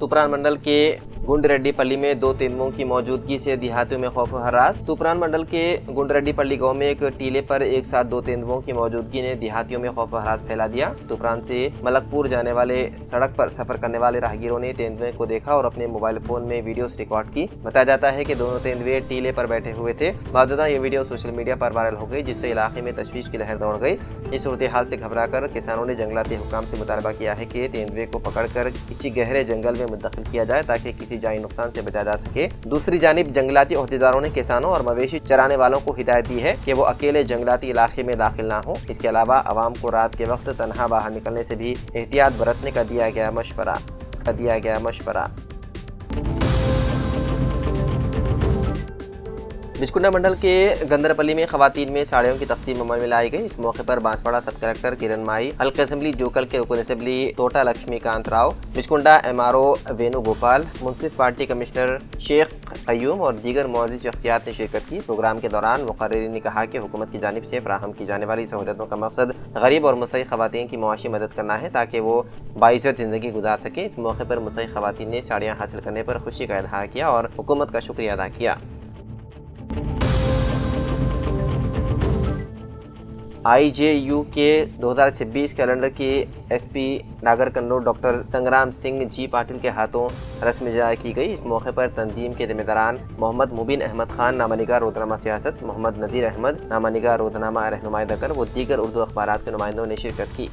तूप्रान मंडल के गुंडरेड्डीपल्ली में 2 तेंदुओं की मौजूदगी से देहातियों में खौफ हरास। तूप्रान मंडल के गुंडरेड्डीपल्ली गांव में एक टीले पर एक साथ 2 तेंदुओं की मौजूदगी ने देहातियों में खौफ हरास फैला दिया। तूप्रान से मलकपुर जाने वाले सड़क पर सफर करने वाले राहगीरों ने तेंदुए को देखा और अपने मोबाइल फोन में वीडियोस रिकॉर्ड की। बताया जाता है कि दोनों तेंदुए टीले पर बैठे हुए थे। बादशाह ये वीडियो सोशल मीडिया पर वायरल हो गई, जिससे इलाके में तशवीश की लहर दौड़ गई। इस सूरत हाल से घबराकर किसानों ने जंगलाती हुकाम से मुतालबा किया है कि तेंदुए को पकड़कर किसी गहरे जंगल में मुंतकिल किया जाए ताकि किसी जानी नुकसान से बचा जा सके। दूसरी जानिब जंगलाती ओहदेदारों ने किसानों और मवेशी चराने वालों को हिदायत दी है कि वो अकेले जंगलाती इलाके में दाखिल ना हो। इसके अलावा आवाम को रात के वक्त तनहा बाहर निकलने से भी एहतियात बरतने का दिया गया मशवरा। बिचकुंडा मंडल के गंदरपल्ली में खवातीन में साड़ियों की तकसीम अमल में लाई गई। इस मौके पर बांसवाड़ा सब कलेक्टर किरण माई, हल्का असेंबली जोकल के रुकन असेंबली तोटा लक्ष्मीकांत राव, बिचकुंडा MRO वेणुगोपाल, मुंसिफ पार्टी कमिश्नर शेख कयूम और दीगर मौजूद शख्सियात ने शिरकत की। प्रोग्राम के दौरान मुकर्रिरीन ने कहा कि हुकूमत की जानिब से फराहम की जाने वाली सहूलतों का मकसद गरीब और मुस्तहिक खवातीन की मुआशी मदद करना है ताकि वो बाइज़्ज़त ज़िंदगी गुजार सकें। इस मौके पर मुस्तहिक खवातीन ने साड़ियाँ हासिल करने पर खुशी का इजहार किया और हुकूमत का शुक्रिया अदा किया। IJU के 2026 कैलेंडर की SP नागर कन्नौज डॉक्टर संग्राम सिंह जी पाटिल के हाथों रस्म इजारा की गई। इस मौके पर तंजीम के जिम्मेदारान मोहम्मद मुबीन अहमद खान नामानिगार रोजनामा सियासत, मोहम्मद नदीर अहमद नामानिगार रोजनामा रहनुमाई दक्कन व दीगर उर्दू अखबारात के नुमाइंदों ने शिरकत की।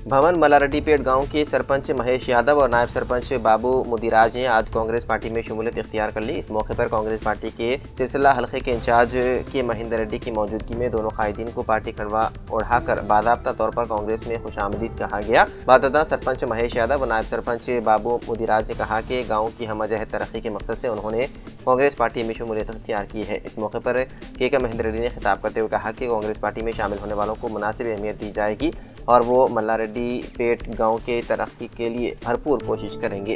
भवन मल्लारेड्डीपेट गांव के सरपंच महेश यादव और नायब सरपंच बाबू मुदिराज ने आज कांग्रेस पार्टी में शमूलियत इख्तियार कर ली। इस मौके पर कांग्रेस पार्टी के सिलसिला हल्के के इंचार्ज के महेंद्र रेड्डी की मौजूदगी में दोनों कायदीन को पार्टी खंडवा ओढ़ाकर बादाब्ता तौर पर कांग्रेस में खुशामदीद कहा गया। बादशाह सरपंच महेश यादव और नायब सरपंच बाबू मुदिराज ने कहा कि गाँव की हमजहत तरक्की के मकसद से उन्होंने कांग्रेस पार्टी में शमूलियत इख्तियार की है। इस मौके पर के महेंद्र रेड्डी ने खिताब करते हुए कहा कि कांग्रेस पार्टी में शामिल होने वालों को मुनासिब अहमियत दी जाएगी और वो मल्लारेड्डीपेट गांव के तरक्की के लिए भरपूर कोशिश करेंगे।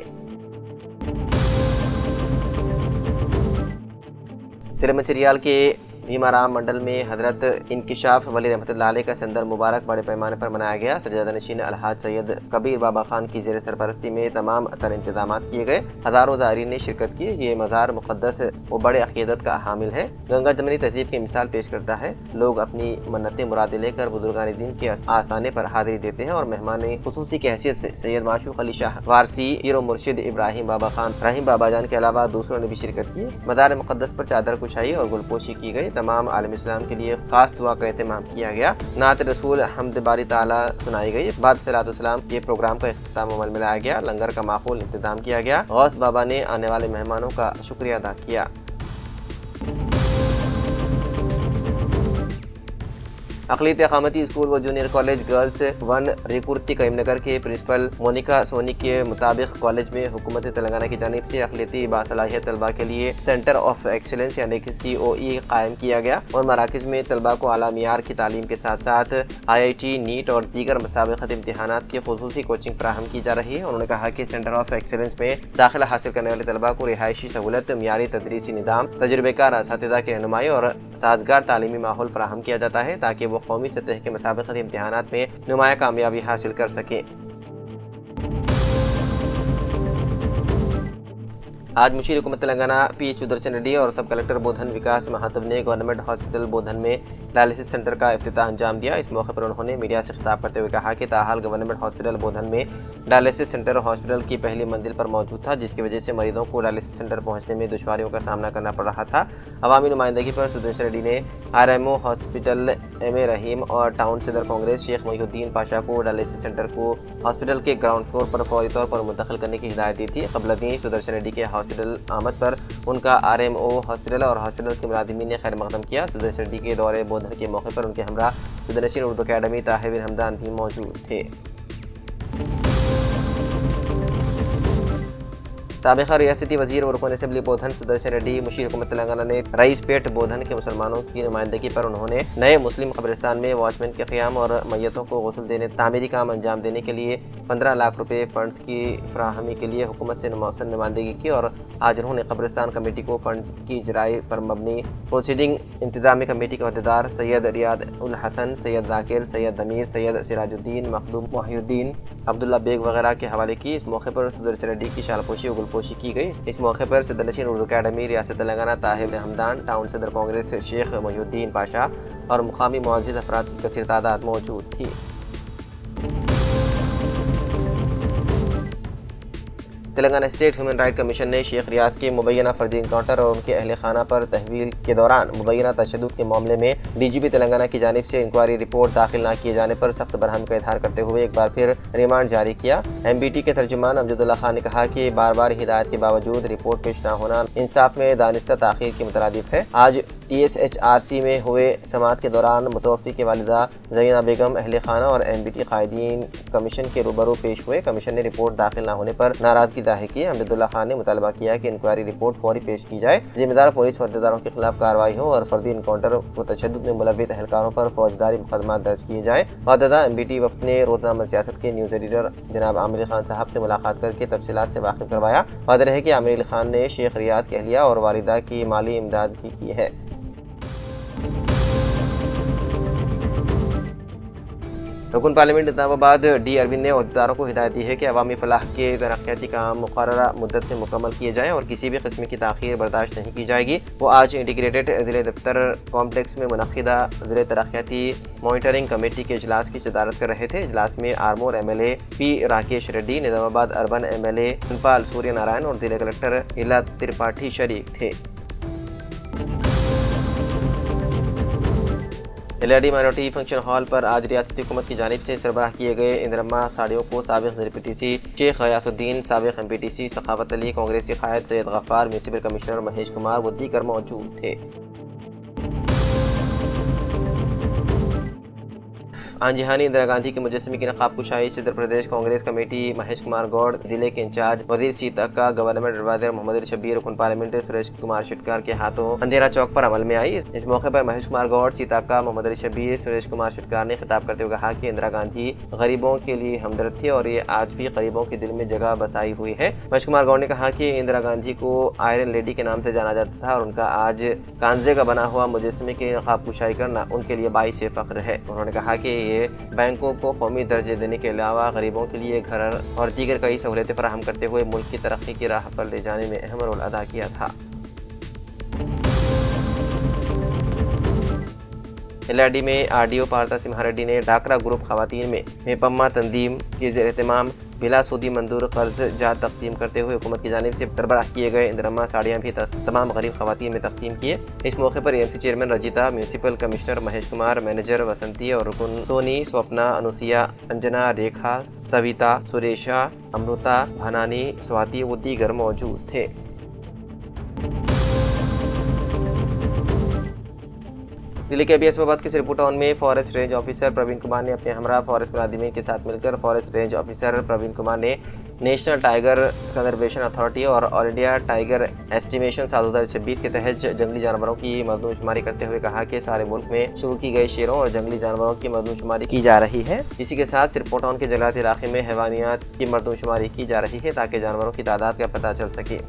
तिलमचरियाल के भीमाराम मंडल में हजरत इंकिशाफ वली रहमतुल्लाह अलैह का संदर मुबारक बड़े पैमाने पर मनाया गया। सज्जादा नशीन अलहाज सैयद कबीर बाबा खान की ज़ेर सरपरस्ती में तमाम तर इंतजाम किए गए। हज़ारों ज़ायरीन ने शिरकत की। ये मज़ार मुक़द्दस व बड़े अक़ीदत का हामिल है। गंगा जमनी तहज़ीब की मिसाल पेश करता है। लोग अपनी मन्नतें मुरादें लेकर बुजुर्गान दीन के आस्थाने पर हाज़िरी देते हैं और मेहमान खुसूसी की हैसियत से सैयद माशूक़ अली शाह वारसी, पीर व मुर्शिद इब्राहिम बाबा खान रहीम बाबा जान के अलावा दूसरों ने भी शिरकत की। मज़ार मुक़द्दस पर चादर कुशाई और गुलपोशी की गई। तमाम आलम इस्लाम के लिए खास दुआ का एहतमाम किया गया। नात रसूल हम्द बारी ताला सुनाई गई। बाद सलातुस्सलाम के प्रोग्राम का इख्तिताम अमल में लाया गया। लंगर का माकूल इंतजाम किया गया। गौस बाबा ने आने वाले मेहमानों का शुक्रिया अदा किया। अक़लियत अक़ामती स्कूल व जूनियर कॉलेज गर्ल्स 1 रिकुर्ती करीमनगर के प्रिंसिपल मोनिका सोनी के मुताबिक कॉलेज में हुकूमत तेलंगाना की जानिब से अक़लियती बासलाहियत तलबा के लिए सेंटर ऑफ एक्सीलेंस यानी कि COE कायम किया गया और मराकज़ में तलबा को आला मियार की तालीम के साथ साथ IIT, नीट और दीगर मुसाबिक़त इम्तिहानात की खुसूसी कोचिंग फराहम की जा रही है। उन्होंने कहा कि सेंटर ऑफ एक्सीलेंस में दाखिला हासिल करने वाले तलबा को रिहायशी सहूलत, मियारी तदरीसी निज़ाम, तजुर्बेकार असातिज़ा की रहनुमाई और साजगार तालीमी माहौल फराहम किया जाता है ताकि वो कौमी सतह के मुसाबिक़त इम्तिहानात में नुमाया कामयाबी हासिल कर सकें। आज मुशीर हुकूमत तेलंगाना P सुदर्शन रेड्डी और सब कलेक्टर बोधन विकास महातव ने गवर्नमेंट हॉस्पिटल बोधन में डायलिसिस सेंटर का इफ्तिताह अंजाम दिया। इस मौके पर उन्होंने मीडिया से खिताब करते हुए कहा कि ताहाल गवर्नमेंट हॉस्पिटल बोधन में डायलिसिस सेंटर हॉस्पिटल की पहली मंजिल पर मौजूद था, जिसकी वजह से मरीजों को डायलिसिस सेंटर पहुंचने में दुश्वारियों का सामना करना पड़ रहा था। अवामी नुमाइंदगी पर सुदर्शन रेड्डी ने RMO हॉस्पिटल MA रहीम और टाउन सदर कांग्रेस शेख मोहिउद्दीन पाशा को डायलिसिस सेंटर को हॉस्पिटल के ग्राउंड फ्लोर पर फौरी तौर पर मुंतकिल करने की हिदायत दी थी। क़ब्ल सुदर्शन रेड्डी के हॉस्पिटल आमद पर उनका RMO हॉस्पिटल और हॉस्पिटल के मुलाजिमीन ने खैर मकदम किया। सुदर्शन रेड्डी के दौरे बोधन के मौके पर उनके हमरा सुदर्शन उर्दू अकेडमी ताहिर हमदान भी मौजूद थे। साबिक़ा रियासती वज़ीर और रुकन असेंबली बोधन सुदर्शन रेड्डी मुशीर हुकूमत तेलंगाना ने रईसपेट बोधन के मुसलमानों की नुमाइंदगी पर उन्होंने नए मुस्लिम कब्रिस्तान में वॉचमैन के क़याम और मैयतों को गुस्ल देने तामीरी काम अंजाम देने के लिए 15 लाख रुपए फंड्स की फराहमी के लिए हुकूमत से मौसम नुमाइंदगी की और आज उन्होंने कब्रिस्तान कमेटी को फंड की इजराई पर मबनी प्रोसीडिंग इंतजामी कमेटी के अहदेदार सैयद रियाद उल हसन, सैयद जाकिर, सैयद अमीर, सैयद सिराजुद्दीन, मखदूम मोहिउद्दीन, अब्दुल्ला बेग वगैरह के हवाले की। इस मौके पर सुदर्शन रेड्डी की शालपोशी और गुलपोशी की गई। इस मौके पर सदरनशीन उर्दू अकादमी रियासत तेलंगाना ताहिर हमदान, टाउन सदर कांग्रेस शेख मोहिउद्दीन पाशा और मुकामी मुअज़्ज़िज़ अफराद की कसीर तादाद मौजूद थी। Telangana state human right commission ने शेख रियाद के मुबैना फर्जी इनकाउंटर और उनके अहल खाना पर तहवील के दौरान मुबैना तशद्दुद के मामले में डीजीपी तेलंगाना की जानिब से इंक्वायरी रिपोर्ट दाखिल न किए जाने पर सख्त बरहमी का इजहार करते हुए एक बार फिर रिमांड जारी किया। एमबीटी के तर्जुमान अमजदुल्ला खान ने कहा कि बार बार हिदायत के बावजूद रिपोर्ट पेश न होना इंसाफ में दानिस्ता ताखीर के मुतरादिफ है। आज TSHRC में हुए समाअत के दौरान मुतवफ़ी की वालिदा ज़ैना बेगम, अहल खाना और एमबीटी कायदीन कमीशन के रूबरू पेश हुए। कमीशन ने रिपोर्ट दाखिल न होने पर नाराजगी जाहिर की। अमजदुल्ला खान ने मुतालबा किया कि इंक्वायरी रिपोर्ट फौरी पेश की जाए, जिम्मेदार पुलिस अहदेदारों के खिलाफ कार्रवाई हो और फर्जी इनकाउंटर व तशद्दुद में मुलव्विस अहलकारों पर फौजदारी मुकदमा दर्ज किए जाए। मुअद्ददा एमबीटी वफ़द ने रोज़नामा सियासत के न्यूज़ एडिटर जनाब आमिर खान साहब से मुलाकात करके तफसीलात से वाकिफ करवाया। वाज़ेह है कि आमिर खान ने शेख रियाद की अहलिया और वालिदा की माली इमदाद भी की है। रुकन पार्लियामेंट निज़ामाबाद डी अरविंद ने अहदेदारों को हिदायत दी है कि अवामी फलाह के तरक्याती काम मुक़र्ररा मुद्दत में मुकम्मल किए जाएँ और किसी भी किस्म की ताख़ीर बर्दाश्त नहीं की जाएगी। वो आज इंटीग्रेटेड ज़िले दफ्तर कॉम्प्लेक्स में मुनक़िदा ज़िले तरक्याती मॉनिटरिंग कमेटी के इजलास की सदारत कर रहे थे। इजलास में Armoor MLA P Rakesh Reddy, Nizamabad urban MLA Dhanpal Surya Narayana और ज़िला कलेक्टर इला त्रिपाठी शरीक थे। LRD माइनॉरिटी फंक्शन हॉल पर आज रियासती हुकूमत की जानिब से सरबराह किए गए इंदिरम्मा साड़ियों को साबिक़ ZPTC शेख गयासुद्दीन, साबिक़ MPTC सखावत अली, कांग्रेसी कायद सैयद गफ्फार, म्यूनसिपल कमिश्नर महेश कुमार व दीगर मौजूद थे। आंजिहानी इंदिरा गांधी के मुजस्समे की नक़ाब कुशाई उत्तर प्रदेश कांग्रेस कमेटी महेश कुमार गौड़, जिले के इंचार्ज वजीर सीतक्का, गवर्नमेंट एडवाइजर मोहम्मद अली शब्बीर, रुकन पार्लियामेंट सुरेश कुमार शिटकार के हाथों अंधेरा चौक पर अमल में आई। इस मौके पर महेश कुमार गौड़, सीतक्का, मोहम्मद अली शब्बीर, सुरेश कुमार शिटकार ने खिताब करते हुए कहा कि इंदिरा गांधी गरीबों के लिए हमदर्द थी और ये आज भी गरीबों के दिल में जगह बसाई हुई है। महेश कुमार गौड़ ने कहा कि इंदिरा गांधी को आयरन लेडी के नाम से जाना जाता था और उनका आज कांजे का बना हुआ मुजस्समे की नक़ाब कुशाई करना उनके लिए बाइस फ़ख्र है। उन्होंने कहा कि ये बैंकों को कौमी दर्जे देने के अलावा गरीबों के लिए घर और दीगर कई सहूलियतें फराहम करते हुए मुल्क की तरक्की की राह पर ले जाने में अहम रोल अदा किया था। LRD में RDO पार्था सिम्हा रेड्डी ने डाकरा ग्रुप खवातीन में मेपम्मा तंजीम के ज़ेर-ए-एहतमाम बिला सूदी मंजूर कर्ज जात तकसीम करते हुए हुकूमत की जानिब से सरबराह किए गए इंदिरम्मा साड़ियाँ भी तमाम गरीब खवातीन में तकसीम किए। इस मौके पर AMC chairman Rajitha, municipal commissioner Mahesh Kumar, manager Vasanthi और रुकन सोनी, स्वप्ना, अनुसिया, अंजना, रेखा, सविता, सुरेशा, अमृता, भनानी, स्वाति व दीगर मौजूद थे। जिले के अबियाबाद के सिरपुर टाउन में forest range officer Praveen Kumar ने अपने हमरा फॉरेस्ट मुलाजिमीन के साथ मिलकर forest range officer Praveen Kumar ने नेशनल टाइगर कंजर्वेशन अथॉरिटी और ऑल इंडिया टाइगर एस्टिमेशन साल 2026 के तहत जंगली जानवरों की मरदमशुमारी करते हुए कहा कि सारे मुल्क में शुरू की गई शेरों और जंगली जानवरों की मरदमशुमारी की जा रही है। इसी के साथ सिरपुर टाउन के जंगलात इलाके में हैवानियात की मरदमशुमारी की जा रही है ताकि जानवरों की तादाद का पता चल सके।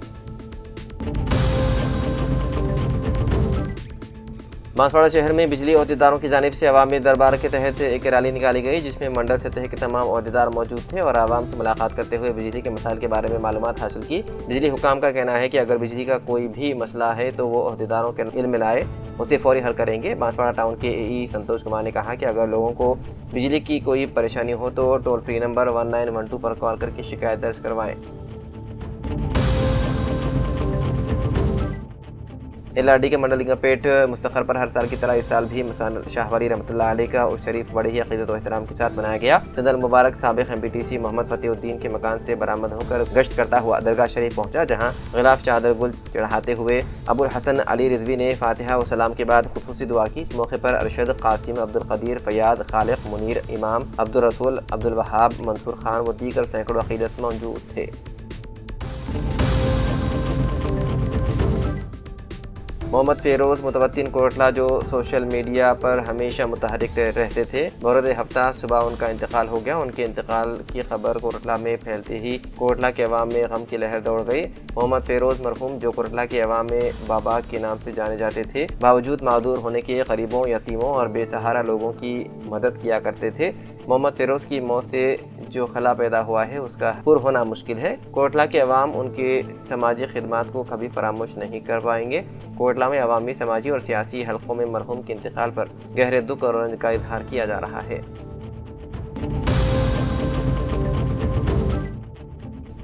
बांसवाड़ा शहर में बिजली अहदेदारों की जानिब से अवामी दरबार के तहत एक रैली निकाली गई, जिसमें मंडल सतह के तमाम अहदेदार मौजूद थे और आवाम से मुलाकात करते हुए बिजली के मसाइल के बारे में मालूमात हासिल की। बिजली हुकाम का कहना है कि अगर बिजली का कोई भी मसला है तो वो अहदेदारों के इल्म में लाए, उसे फौरी हल करेंगे। बांसवाड़ा टाउन के AE संतोष कुमार ने कहा कि अगर लोगों को बिजली की कोई परेशानी हो तो टोल फ्री नंबर 1912 पर कॉल करके शिकायत दर्ज करवाएं। LRD के मंडल लिंगापेट मुस्तखर पर हर साल की तरह इस साल भी मसान शाहवारी रहमतुल्लाह अलैह का उर्स शरीफ बड़े ही अक़ीदत और एहतराम के साथ मनाया गया। सदर मुबारक साबिक़ MPTC मोहम्मद फ़तेहुद्दीन के मकान से बरामद होकर गश्त करता हुआ दरगाह शरीफ पहुंचा, जहां ग़िलाफ़ चादर गुल चढ़ाते हुए अबुल हसन अली रिजवी ने फातिहा व सलाम के बाद खुसूसी दुआ की। इस मौके पर अरशद, कासिम, अब्दुल क़दीर, फ़याद, खालिक, मुनीर, इमाम, अब्दुल रसूल, अब्दुल वहाब, मंसूर खान व दीगर सैकड़ों अक़ीदत मौजूद थे। मोहम्मद फेरोज़ मुतवत्तिन कोटला, जो सोशल मीडिया पर हमेशा मुतहरिक रहते थे, बरोज़ हफ्ता सुबह उनका इंतकाल हो गया। उनके इंतकाल की खबर कोटला में फैलते ही कोटला के अवाम में गम की लहर दौड़ गई। मोहम्मद फेरोज़ मरहूम, जो कोटला के अवाम में बाबा के नाम से जाने जाते थे, बावजूद मादूर होने के गरीबों, यतीमों और बेसहारा लोगों की मदद किया करते थे। मोहम्मद फेरोज़ की मौत से जो खला पैदा हुआ है उसका पुर होना मुश्किल है। कोटला के अवाम उनके समाजी खिदमात को कभी फरामोश नहीं कर पाएंगे। कोटला में अवामी, समाजी और सियासी हलकों में मरहूम के इंतकाल पर गहरे दुख और रंज का इजहार किया जा रहा है।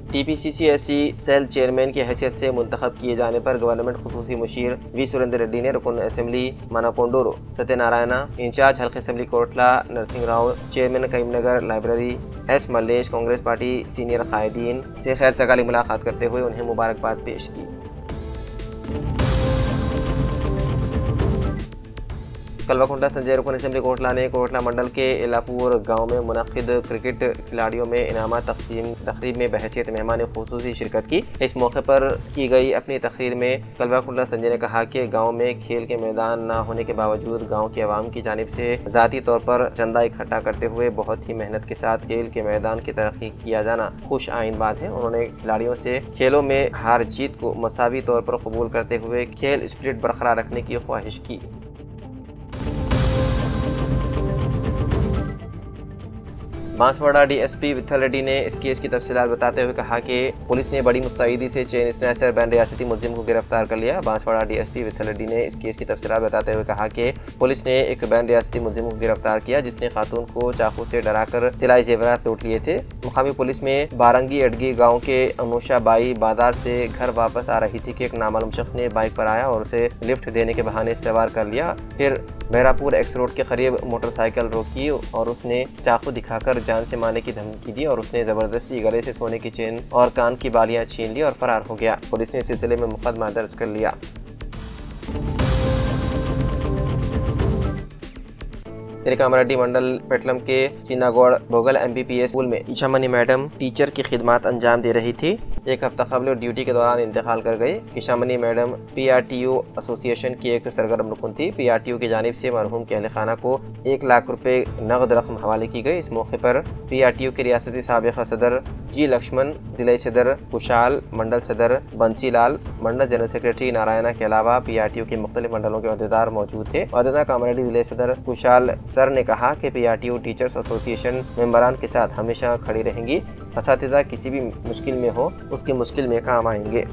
TPCC-SC सेल चेयरमैन की हैसियत से मुंतखब किए जाने पर गवर्नमेंट खुसूसी मुशीर वी सुरेंद्र रेड्डी ने रुकन असेंबली मानाकोंडोरो सत्यनारायणा, इंचार्ज हल्के assembly Kotla Narasimha Rao, chairman Karimnagar library S Mallesh, Congress party senior कायदीन से खैर सगाली मुलाकात करते हुए उन्हें मुबारकबाद पेश की। कलवाकुंडा संजय रुकन असेंबली कोटला ने कोटला मंडल के एलापुर गांव में मुनक्किद क्रिकेट खिलाड़ियों में इनामात तकसीम तकरीब में बहैसियत मेहमान खुसूसी शिरकत की। इस मौके पर की गई अपनी तकरीर में कलवाकुंडा संजय ने कहा कि गांव में खेल के मैदान न होने के बावजूद गांव के अवाम की जानिब से ज़ाती तौर पर चंदा इकट्ठा करते हुए बहुत ही मेहनत के साथ खेल के मैदान की तरक्की किया जाना खुश आइन बात है। उन्होंने खिलाड़ियों से खेलों में हार जीत को मसावी तौर पर कबूल करते हुए खेल स्पिरिट बरकरार रखने की ख्वाहिश की। बांसवाड़ा DSP विठल रेड्डी ने इस केस की तफसीलात बताते हुए कहा कि पुलिस ने बड़ी मुस्तैदी से चेन स्नैचर बैन रियासती मुलजिम को गिरफ्तार कर लिया। बांसवाड़ा DSP विठल रेड्डी ने इस केस की तफसीलात बताते हुए कहा कि पुलिस ने एक बैन रियासती मुलजिम को गिरफ्तार किया जिसने खातून को चाकू से डराकर तिलाई जेवरात लूट लिए थे। मुकामी पुलिस में बारंगी अडगी गाँव के अनुषा बाई बाजार से घर वापस आ रही थी कि एक नामालूम शख्स ने बाइक पर आया और उसे लिफ्ट देने के बहाने सवार कर लिया। फिर बहरापुर एक्स रोड के करीब मोटरसाइकिल रोकी और उसने चाकू दिखाकर जान से मारने की धमकी दी और उसने जबरदस्ती गले से सोने की चेन और कान की बालियां छीन ली और फरार हो गया। पुलिस ने इस सिलसिले में मुकदमा दर्ज कर लिया। तिरकामरेड्डी मंडल पेटलम के चिन्नागौड़ भोगल MPPS स्कूल में ईशामनी मैडम टीचर की खिदमत अंजाम दे रही थी। एक हफ्ता कबल ड्यूटी के दौरान इंतकाल कर गई। ईशामनी मैडम PRTU एसोसिएशन की एक सरगर्म रुकन थी। PRTU की जानिब से मरहूम के अहल खाना को 1 लाख रुपए नकद रकम हवाले की गई। इस मौके पर PRTU के रियासती साबिक़ सदर G लक्ष्मण, जिले सदर कुशाल, मंडल सदर बंसी लाल, मंडल जनरल सेक्रेटरी नारायणा के अलावा PRTU के मुख्तलिफ मंडलों के अहदेदार मौजूद थे। अहदेदार कामरेड्डी जिले सदर कुशाल सर ने कहा कि PRTU टीचर्स एसोसिएशन मेंबरान के साथ हमेशा खड़ी रहेंगी। असातिज़ा किसी भी मुश्किल में हो उसकी मुश्किल में काम आएंगे।